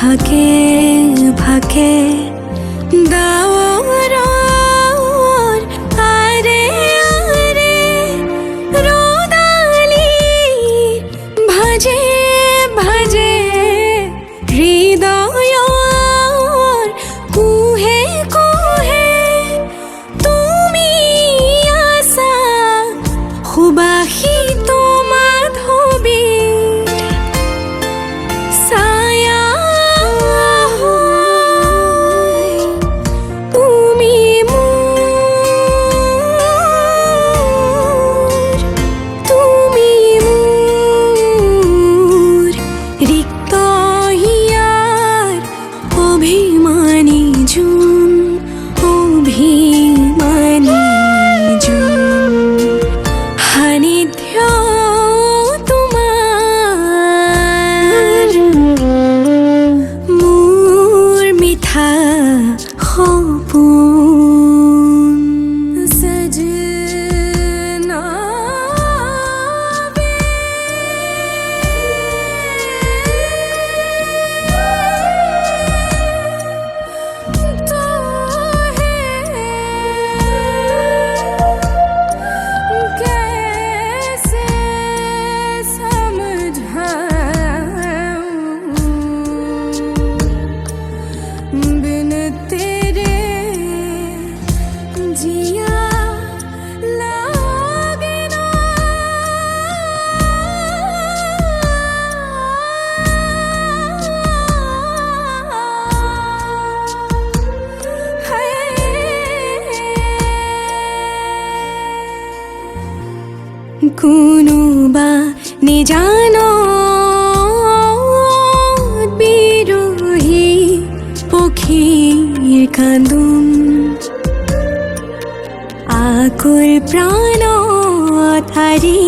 ফাকে ফাকে দাওয়াৰ আৰে আৰে ৰোদালি ভাজে ভাজে হৃদয় কুহে কুহে তুমি আসা সুবাসিত মাধৱী ছায়া হৈ তুমি মোৰ ৰিক্ত হিয়াৰ অভিমানী জোন অভিমানী জোন সান্নিধ্য তোমাৰ মোৰ মিঠা সপোন সজনা कैसे समझाऊं बिन तेरे जिया लागे ना কোনোবা নিজানো বিৰহী পক্ষীৰ কান্দোন আকুল প্ৰাণত হাৰি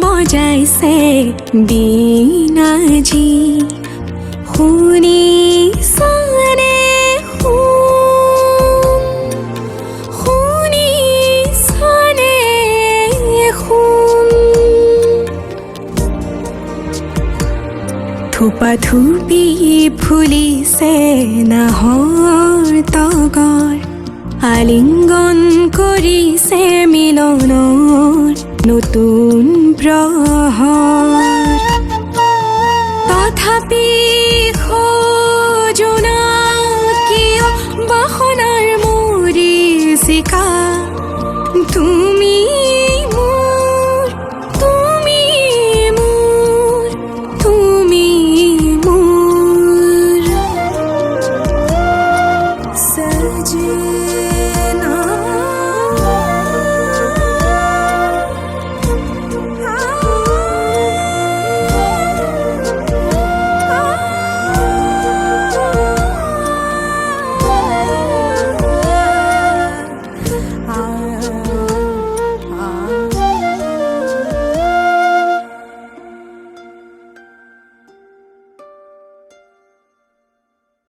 বজাইছে বীণাজী শুনিছানে শুনিছানে থোপা থুপি ফুলিছে নাহৰ তগৰ আলিংগন কৰিছে মিলনৰ নতুন প্ৰহৰ তথাপি